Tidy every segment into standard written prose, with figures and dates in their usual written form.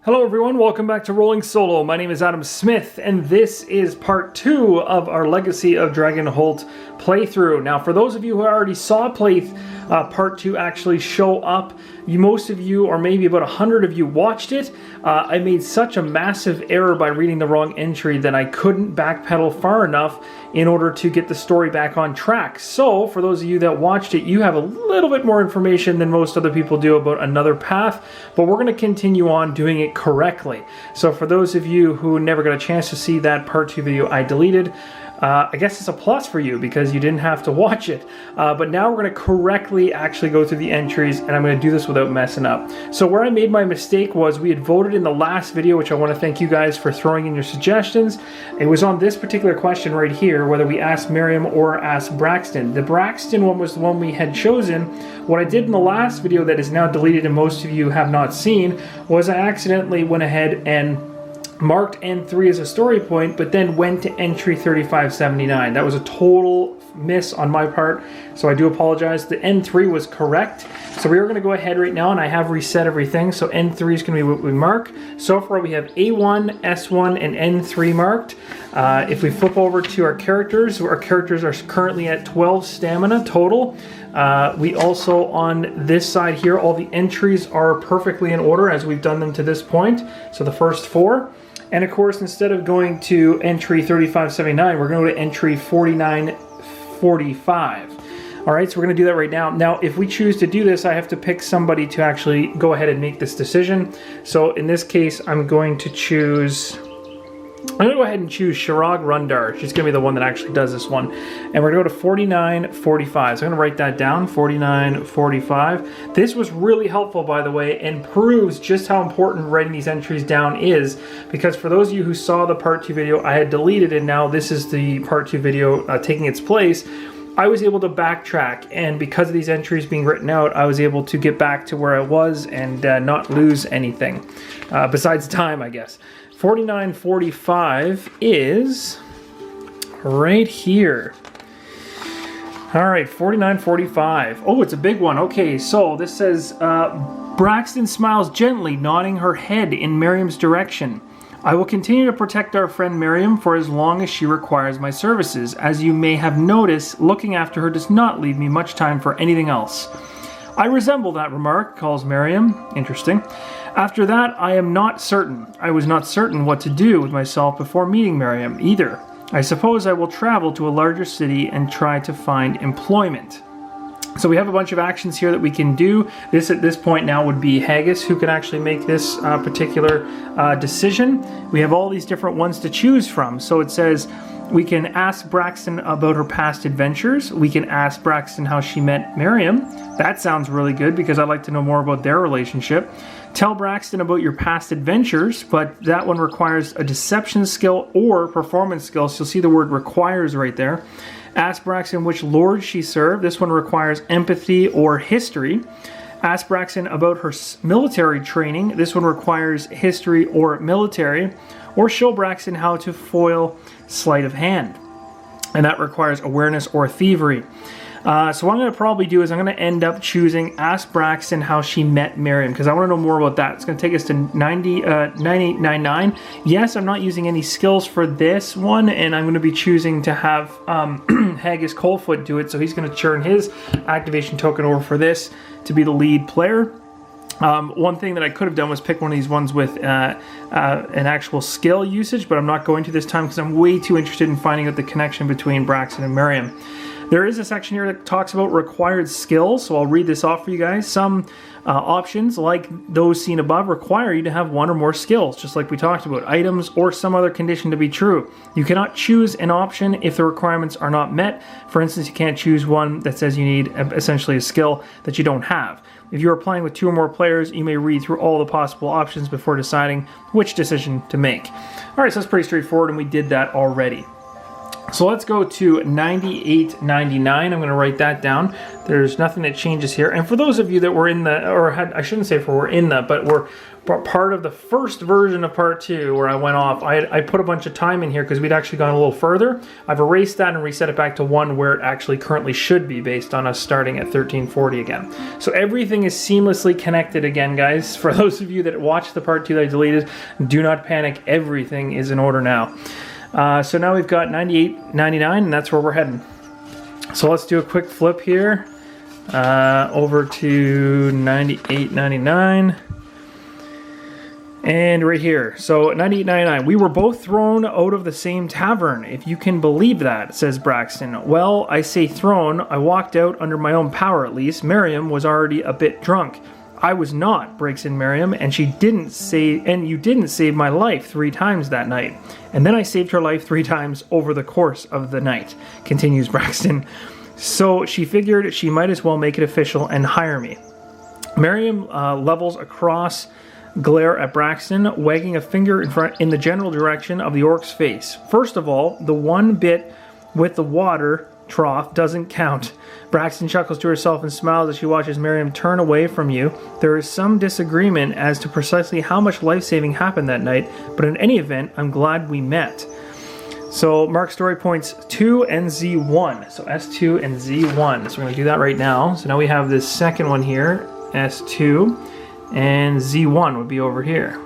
Hello everyone, welcome back to Rolling Solo. My name is Adam Smith, and this is part 2 of our Legacy of Dragonholt playthrough. Now, for those of you who already saw part 2 actually show up, most of you, or maybe about 100 of you, watched it. I made such a massive error by reading the wrong entry that I couldn't backpedal far enough in order to get the story back on track. So, for those of you that watched it, you have a little bit more information than most other people do about another path, but we're going to continue on doing it correctly. So for those of you who never got a chance to see that part 2 video I deleted, I guess it's a plus for you because you didn't have to watch it. But now we're going to correctly actually go through the entries, and I'm going to do this without messing up. So where I made my mistake was we had voted in the last video, which I want to thank you guys for throwing in your suggestions. It was on this particular question right here, whether we asked Mariam or asked Braxton. The Braxton one was the one we had chosen. What I did in the last video that is now deleted and most of you have not seen was I accidentally went ahead and marked N3 as a story point, but then went to entry 3579. That was a total miss on my part, so I do apologize. The N3 was correct, so we are going to go ahead right now, and I have reset everything, so N3 is going to be what we mark. So far we have A1, S1, and N3 marked. If we flip over to our characters are currently at 12 stamina total. We also, on this side here, all the entries are perfectly in order as we've done them to this point, so the first 4. And of course, instead of going to entry 3579, we're going to go to entry 4945. All right, so we're going to do that right now. Now, if we choose to do this, I have to pick somebody to actually go ahead and make this decision. So in this case, I'm going to go ahead and choose Shirag Rundar. She's going to be the one that actually does this one. And we're going to go to 4945. So I'm going to write that down, 4945. This was really helpful, by the way, and proves just how important writing these entries down is, because for those of you who saw the part 2 video, I had deleted it, and now this is the part 2 video taking its place. I was able to backtrack, and because of these entries being written out, I was able to get back to where I was and not lose anything, besides time, I guess. 4945 is right here. All right, 4945. Oh, it's a big one. Okay, so this says, Braxton smiles gently, nodding her head in Mariam's direction. I will continue to protect our friend Mariam for as long as she requires my services. As you may have noticed, looking after her does not leave me much time for anything else. I resemble that remark, calls Mariam. Interesting. After that, I am not certain. I was not certain what to do with myself before meeting Mariam either. I suppose I will travel to a larger city and try to find employment. So we have a bunch of actions here that we can do. This at this point now would be Haggis who can actually make this particular decision. We have all these different ones to choose from. So it says we can ask Braxton about her past adventures. We can ask Braxton how she met Mariam. That sounds really good because I'd like to know more about their relationship. Tell Braxton about your past adventures, but that one requires a deception skill or performance skill. So you'll see the word requires right there. Ask Braxton which lord she served. This one requires empathy or history. Ask Braxton about her military training. This one requires history or military. Or show Braxton how to foil sleight of hand. And that requires awareness or thievery. So what I'm going to probably do is I'm going to end up choosing Ask Braxton how she met Mariam, because I want to know more about that. It's going to take us to 9899. Yes, I'm not using any skills for this one, and I'm going to be choosing to have Haggis Coldfoot do it, so he's going to churn his activation token over for this to be the lead player. One thing that I could have done was pick one of these ones with an actual skill usage, but I'm not going to this time because I'm way too interested in finding out the connection between Braxton and Mariam. There is a section here that talks about required skills, so I'll read this off for you guys. Some options, like those seen above, require you to have one or more skills, just like we talked about, items or some other condition to be true. You cannot choose an option if the requirements are not met. For instance, you can't choose one that says you need essentially a skill that you don't have. If you are playing with 2 or more players, you may read through all the possible options before deciding which decision to make. All right, so that's pretty straightforward, and we did that already. So let's go to 98.99. I'm going to write that down. There's nothing that changes here. And for those of you that were in the, or had, I shouldn't say were in the, but were part of the first version of part 2 where I went off, I put a bunch of time in here because we'd actually gone a little further. I've erased that and reset it back to 1 where it actually currently should be based on us starting at 1340 again. So everything is seamlessly connected again, guys. For those of you that watched the part 2 that I deleted, do not panic. Everything is in order now. So now we've got 98.99, and that's where we're heading. So let's do a quick flip here over to 98.99, and right here. So 98.99. We were both thrown out of the same tavern, if you can believe that, says Braxton. Well, I say thrown. I walked out under my own power, at least. Mariam was already a bit drunk. I was not, breaks in Mariam, and you didn't save my life 3 times that night. And then I saved her life 3 times over the course of the night, continues Braxton. So she figured she might as well make it official and hire me. Mariam levels across, glare at Braxton, wagging a finger in the general direction of the orc's face. First of all, the one bit with the water trough doesn't count. Braxton chuckles to herself and smiles as she watches Mariam turn away from you. There is some disagreement as to precisely how much life-saving happened that night, but in any event, I'm glad we met. So mark story points 2 and Z1. So S2 and Z1. So we're going to do that right now. So now we have this second one here, S2, and Z1 would be over here.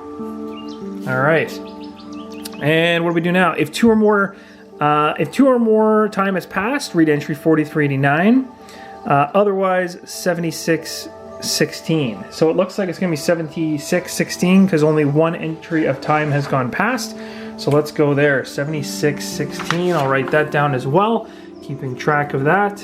All right. And what do we do now? If two or more time has passed, read entry 4389. Otherwise, 7616. So it looks like it's going to be 7616 because only 1 entry of time has gone past. So let's go there, 7616. I'll write that down as well, keeping track of that.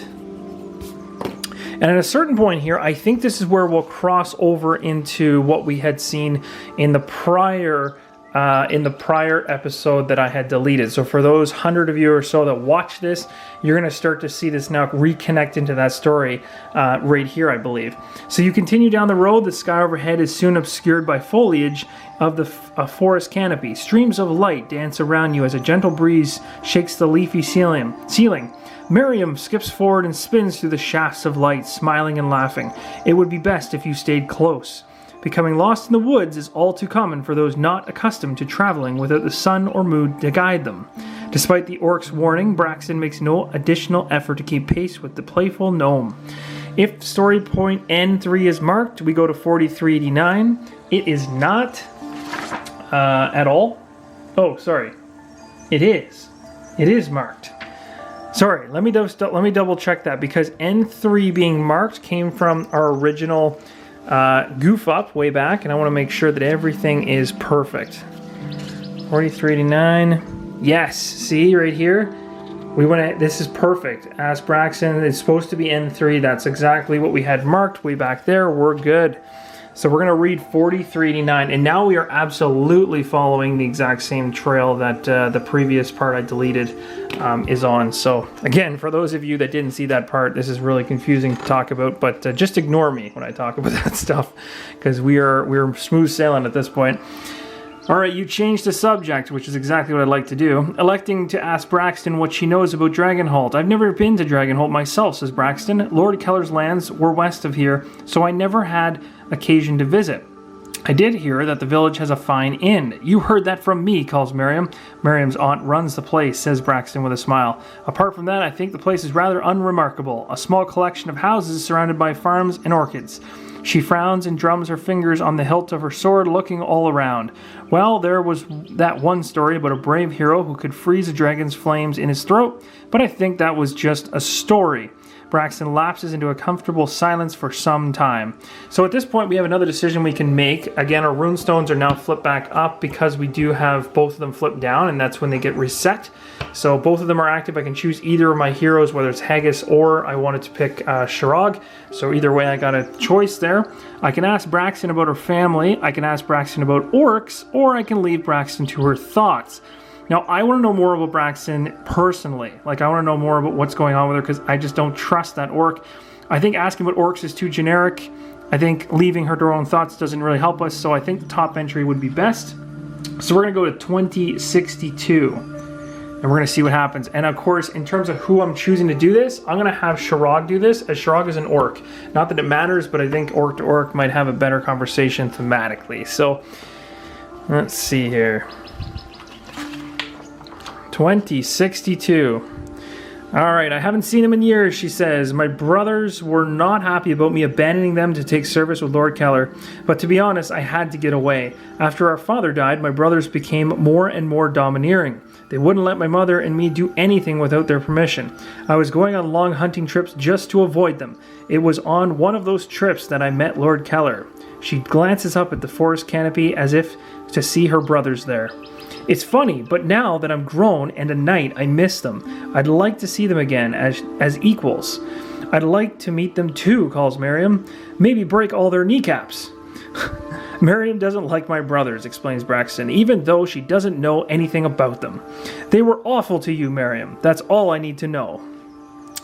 And at a certain point here, I think this is where we'll cross over into what we had seen in the prior episode that I had deleted. So for those 100 of you or so that watch this, you're going to start to see this now reconnect into that story right here, I believe. So you continue down the road. The sky overhead is soon obscured by foliage of the forest canopy. Streams of light dance around you as a gentle breeze shakes the leafy ceiling. Mariam skips forward and spins through the shafts of light, smiling and laughing. It would be best if you stayed close. Becoming lost in the woods is all too common for those not accustomed to traveling without the sun or moon to guide them. Despite the orc's warning, Braxton makes no additional effort to keep pace with the playful gnome. If story point N3 is marked, we go to 4389. It is not at all. Oh, sorry. It is. It is marked. Sorry, let me double check that, because N3 being marked came from our original goof up way back, and I want to make sure that everything is perfect. 4389. Yes, see right here? This is perfect. Ask Braxton, it's supposed to be N3. That's exactly what we had marked way back there. We're good. So we're going to read 4389, and now we are absolutely following the exact same trail that the previous part I deleted is on. So again, for those of you that didn't see that part, this is really confusing to talk about, but just ignore me when I talk about that stuff, because we're smooth sailing at this point. All right, you changed the subject, which is exactly what I'd like to do. Electing to ask Braxton what she knows about Dragonholt. I've never been to Dragonholt myself, says Braxton. Lord Keller's lands were west of here, so I never had occasion to visit. I did hear that the village has a fine inn. You heard that from me, calls Mariam. Mariam's aunt runs the place, says Braxton with a smile. Apart from that, I think the place is rather unremarkable. A small collection of houses surrounded by farms and orchards. She frowns and drums her fingers on the hilt of her sword, looking all around. Well, there was that one story about a brave hero who could freeze a dragon's flames in his throat, but I think that was just a story. Braxton lapses into a comfortable silence for some time. So at this point, we have another decision we can make. Again, our runestones are now flipped back up because we do have both of them flipped down, and that's when they get reset. So both of them are active. I can choose either of my heroes, whether it's Haggis or I wanted to pick Shirog. So either way, I got a choice there. I can ask Braxton about her family. I can ask Braxton about orcs, or I can leave Braxton to her thoughts. Now, I want to know more about Braxton personally. Like, I want to know more about what's going on with her, because I just don't trust that orc. I think asking about orcs is too generic. I think leaving her to her own thoughts doesn't really help us, so I think the top entry would be best. So we're going to go to 2062. and we're going to see what happens. And of course, in terms of who I'm choosing to do this, I'm going to have Shirag do this, as Shirag is an orc. Not that it matters, but I think orc to orc might have a better conversation thematically. So let's see here. 2062. All right, I haven't seen him in years, she says. My brothers were not happy about me abandoning them to take service with Lord Keller, but to be honest, I had to get away. After our father died, my brothers became more and more domineering. They wouldn't let my mother and me do anything without their permission. I was going on long hunting trips just to avoid them. It was on one of those trips that I met Lord Keller. She glances up at the forest canopy as if to see her brothers there. It's funny, but now that I'm grown and a knight, I miss them. I'd like to see them again as equals. I'd like to meet them too, calls Mariam. Maybe break all their kneecaps. Mariam doesn't like my brothers, explains Braxton, even though she doesn't know anything about them. They were awful to you, Mariam. That's all I need to know.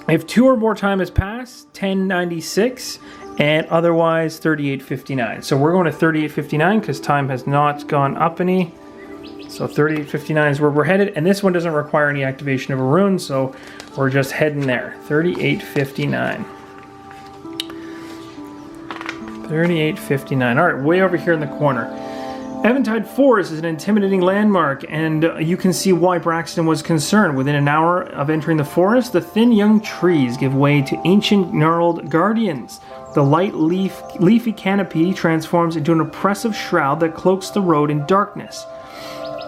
If 2 or more time has passed, 1096, and otherwise 3859. So we're going to 3859 because time has not gone up any. So 3859 is where we're headed, and this one doesn't require any activation of a rune, so we're just heading there. 3859. 3859. All right, way over here in the corner. Eventide Forest is an intimidating landmark, and you can see why Braxton was concerned. Within an hour of entering the forest, the thin young trees give way to ancient gnarled guardians. The light leafy canopy transforms into an oppressive shroud that cloaks the road in darkness.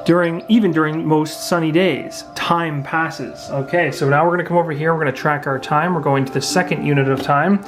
Even during most sunny days, time passes. Okay, so now we're going to come over here. We're going to track our time. We're going to the second unit of time.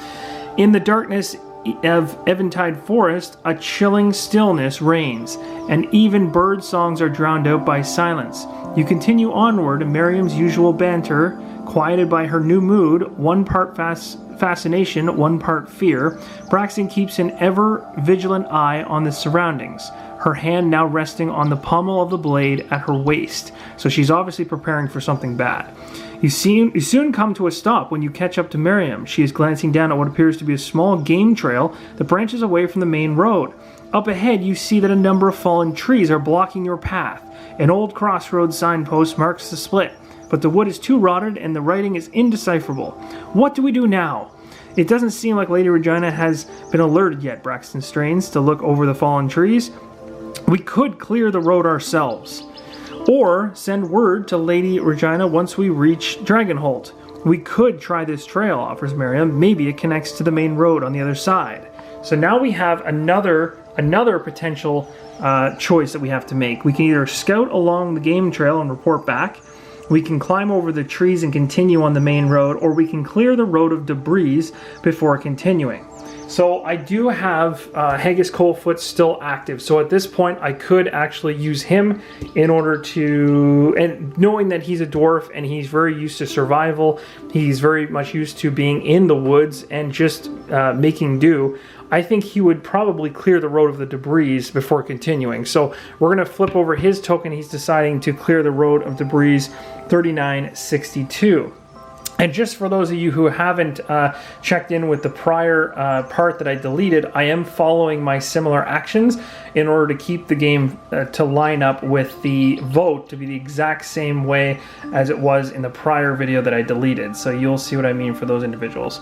In the darkness of Eventide Forest, a chilling stillness reigns, and even bird songs are drowned out by silence. You continue onward, and Mariam's usual banter, quieted by her new mood, one part fascination, one part fear. Braxton keeps an ever-vigilant eye on the surroundings, her hand now resting on the pommel of the blade at her waist, so she's obviously preparing for something bad. You soon come to a stop when you catch up to Mariam. She is glancing down at what appears to be a small game trail that branches away from the main road. Up ahead, you see that a number of fallen trees are blocking your path. An old crossroads signpost marks the split, but the wood is too rotted and the writing is indecipherable. What do we do now? It doesn't seem like Lady Regina has been alerted yet, Braxton strains to look over the fallen trees. We could clear the road ourselves, or send word to Lady Regina once we reach Dragonholt. We could try this trail, offers Mariam. Maybe it connects to the main road on the other side. So now we have another potential choice that we have to make. We can either scout along the game trail and report back. We can climb over the trees and continue on the main road, or we can clear the road of debris before continuing. So I do have Haggis Coldfoot still active. So at this point, I could actually use him in order to, and knowing that he's a dwarf and he's very used to survival, he's very much used to being in the woods and just making do. I think he would probably clear the road of the debris before continuing. So we're going to flip over his token. He's deciding to clear the road of debris 3962. And just for those of you who haven't checked in with the prior part that I deleted, I am following my similar actions in order to keep the game to line up with the vote to be the exact same way as it was in the prior video that I deleted. So you'll see what I mean for those individuals.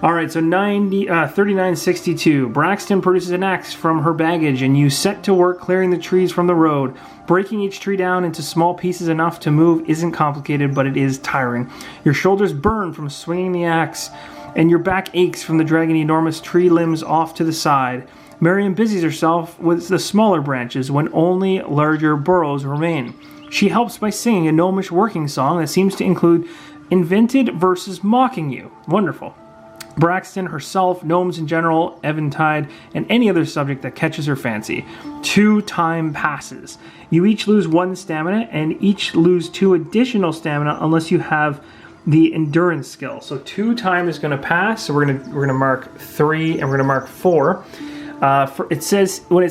All right, so 3962. Braxton produces an axe from her baggage, and you set to work clearing the trees from the road. Breaking each tree down into small pieces enough to move isn't complicated, but it is tiring. Your shoulders burn from swinging the axe, and your back aches from dragging enormous tree limbs off to the side. Mariam busies herself with the smaller branches when only larger burrows remain. She helps by singing a gnomish working song that seems to include invented verses mocking you. Wonderful. Braxton herself, gnomes in general, Eventide, and any other subject that catches her fancy. 2 time passes. You each lose 1 stamina, and each lose 2 additional stamina unless you have the endurance skill. So 2 time is going to pass. So we're gonna mark 3 and we're gonna mark 4. When it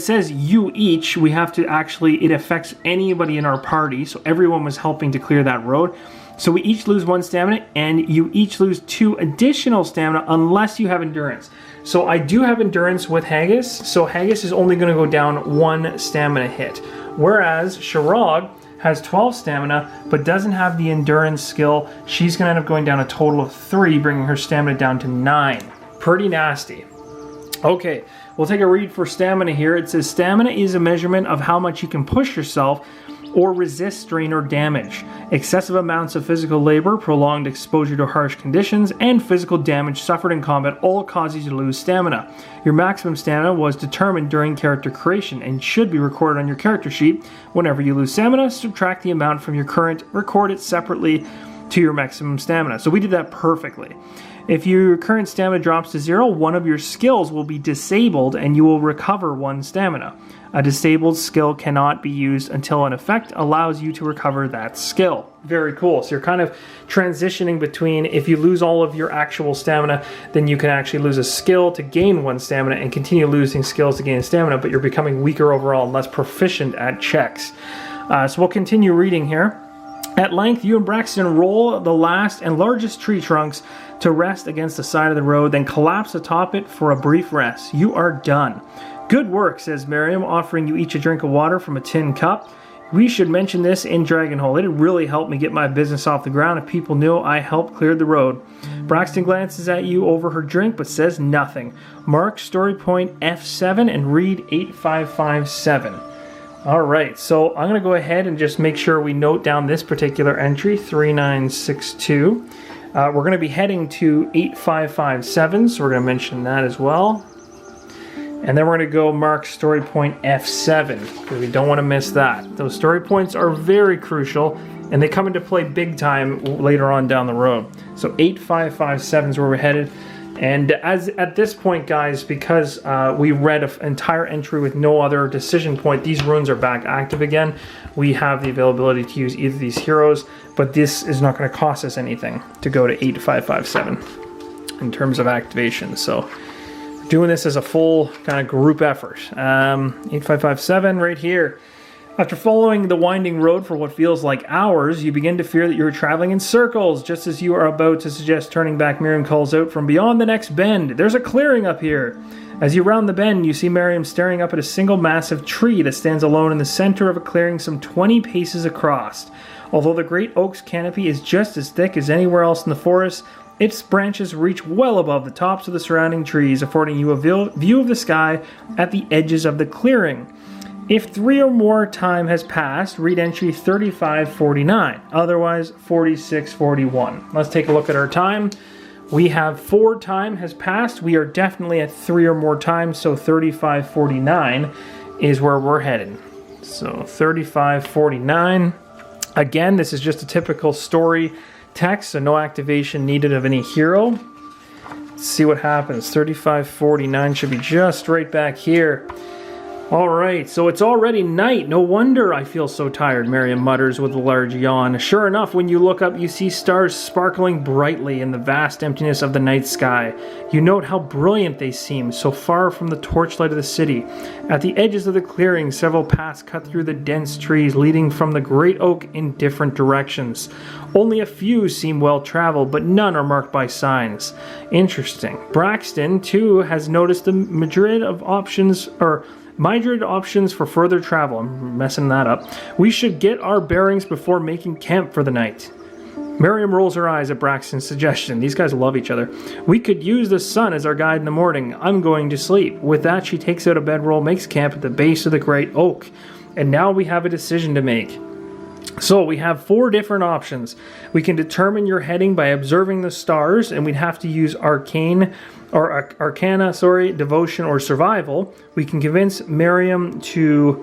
says you each, we have to actually, it affects anybody in our party. So everyone was helping to clear that road. So we each lose 1 stamina, and you each lose 2 additional stamina unless you have endurance. So I do have endurance with Haggis, so Haggis is only going to go down 1 stamina hit. Whereas Shirag has 12 stamina, but doesn't have the endurance skill. She's going to end up going down a total of 3, bringing her stamina down to 9. Pretty nasty. Okay, we'll take a read for stamina here. It says stamina is a measurement of how much you can push yourself or resist strain or damage. Excessive amounts of physical labor, prolonged exposure to harsh conditions, and physical damage suffered in combat all cause you to lose stamina. Your maximum stamina was determined during character creation and should be recorded on your character sheet. Whenever you lose stamina, subtract the amount from your current, record it separately to your maximum stamina. So we did that perfectly. If your current stamina drops to 0, one of your skills will be disabled and you will recover 1 stamina. A disabled skill cannot be used until an effect allows you to recover that skill. Very cool. So you're kind of transitioning between, if you lose all of your actual stamina, then you can actually lose a skill to gain 1 stamina and continue losing skills to gain stamina, but you're becoming weaker overall and less proficient at checks. So we'll continue reading here. At length, you and Braxton roll the last and largest tree trunks to rest against the side of the road, then collapse atop it for a brief rest. You are done. Good work, says Mariam, offering you each a drink of water from a tin cup. We should mention this in Dragonholt. It really helped me get my business off the ground if people knew I helped clear the road. Braxton glances at you over her drink but says nothing. Mark story point F7 and read 8557. Alright, so I'm going to go ahead and just make sure we note down this particular entry, 3962. We're going to be heading to 8557, so we're going to mention that as well. And then we're going to go mark story point F7, because we don't want to miss that. Those story points are very crucial, and they come into play big time later on down the road. So 8557 is where we're headed. And as at this point, guys, because we read an entire entry with no other decision point, these runes are back active again. We have the availability to use either of these heroes, but this is not going to cost us anything to go to 8557 in terms of activation. So doing this as a full kind of group effort. 8557 right here. After following the winding road for what feels like hours, you begin to fear that you are traveling in circles. Just as you are about to suggest turning back, Mariam calls out from beyond the next bend, "There's a clearing up here." As you round the bend, you see Mariam staring up at a single massive tree that stands alone in the center of a clearing some 20 paces across. Although the great oak's canopy is just as thick as anywhere else in the forest, its branches reach well above the tops of the surrounding trees, affording you a view of the sky at the edges of the clearing. If 3 or more time has passed, read entry 3549, otherwise 4641. Let's take a look at our time. We have 4 time has passed. We are definitely at 3 or more times, so 3549 is where we're headed. So 3549. Again, this is just a typical story text, so no activation needed of any hero. Let's see what happens. 3549 should be just right back here. Alright, so it's already night. No wonder I feel so tired, Mariam mutters with a large yawn. Sure enough, when you look up, you see stars sparkling brightly in the vast emptiness of the night sky. You note how brilliant they seem, so far from the torchlight of the city. At the edges of the clearing, several paths cut through the dense trees, leading from the great oak in different directions. Only a few seem well traveled, but none are marked by signs. Interesting. Braxton, too, has noticed the myriad options for further travel. I'm messing that up. We should get our bearings before making camp for the night. Mariam rolls her eyes at Braxton's suggestion. These guys love each other. We could use the sun as our guide in the morning. I'm going to sleep. With that, she takes out a bedroll, makes camp at the base of the great oak. And now we have a decision to make. So we have 4 different options. We can determine your heading by observing the stars, and we'd have to use arcana, devotion, or survival. We can convince Mariam to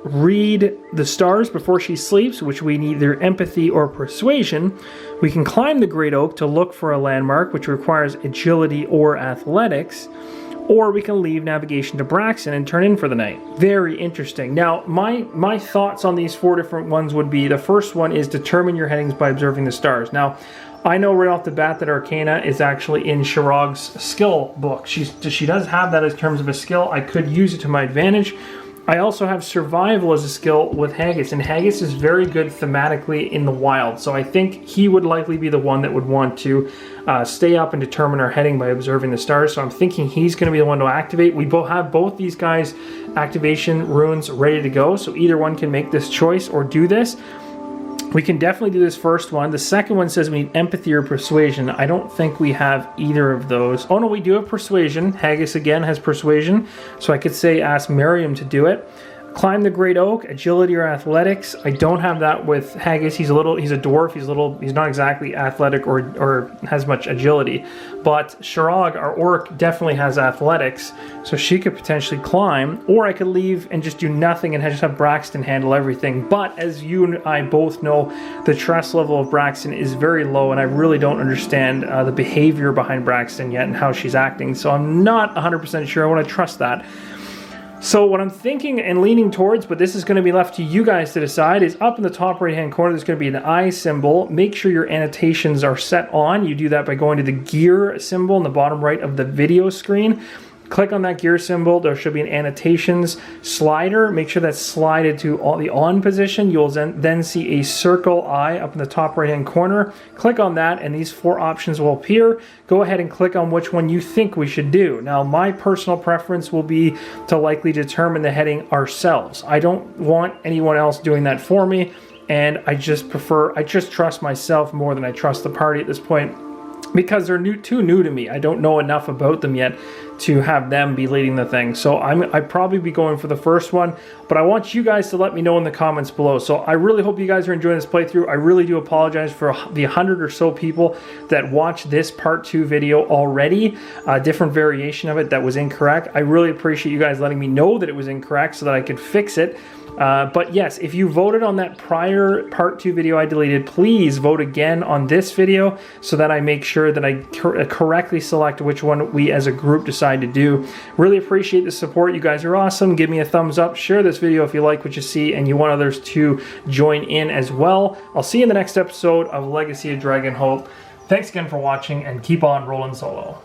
read the stars before she sleeps, which we need either empathy or persuasion. We can climb the great oak to look for a landmark, which requires agility or athletics. Or we can leave navigation to Braxton and turn in for the night. Very interesting. Now, my thoughts on these 4 different ones would be, the first one is determine your headings by observing the stars. Now, I know right off the bat that Arcana is actually in Shirog's skill book. She does have that in terms of a skill. I could use it to my advantage, I also have survival as a skill with Haggis, and Haggis is very good thematically in the wild, so I think he would likely be the one that would want to stay up and determine our heading by observing the stars, so I'm thinking he's going to be the one to activate. We both have both these guys' activation runes ready to go, so either one can make this choice or do this. We can definitely do this first one. The second one says we need empathy or persuasion. I don't think we have either of those. Oh no, we do have persuasion. Haggis again has persuasion. So I could say ask Mariam to do it. Climb the Great Oak, agility or athletics. I don't have that with Haggis. He's a dwarf. He's not exactly athletic or has much agility. But Shirag, our orc, definitely has athletics, so she could potentially climb. Or I could leave and just do nothing and just have Braxton handle everything. But as you and I both know, the trust level of Braxton is very low, and I really don't understand the behavior behind Braxton yet and how she's acting. So I'm not 100% sure I want to trust that. So what I'm thinking and leaning towards, but this is going to be left to you guys to decide, is up in the top right hand corner there's going to be an eye symbol. Make sure your annotations are set on. You do that by going to the gear symbol in the bottom right of the video screen. Click on that gear symbol. There should be an annotations slider. Make sure that's slided to the on position. You'll then see a circle eye up in the top right hand corner. Click on that and these 4 options will appear. Go ahead and click on which one you think we should do. Now my personal preference will be to likely determine the heading ourselves. I don't want anyone else doing that for me, and I just trust myself more than I trust the party at this point, because they're too new to me. I don't know enough about them yet to have them be leading the thing. So I'd probably be going for the first one, but I want you guys to let me know in the comments below. So I really hope you guys are enjoying this playthrough. I really do apologize for the 100 or so people that watched this part 2 video already, a different variation of it that was incorrect. I really appreciate you guys letting me know that it was incorrect so that I could fix it. But yes, if you voted on that prior part 2 video I deleted, please vote again on this video so that I make sure that I correctly select which one we as a group decide to do. Really appreciate the support. You guys are awesome. Give me a thumbs up. Share this video if you like what you see and you want others to join in as well. I'll see you in the next episode of Legacy of Dragonholt. Thanks again for watching, and keep on rolling solo.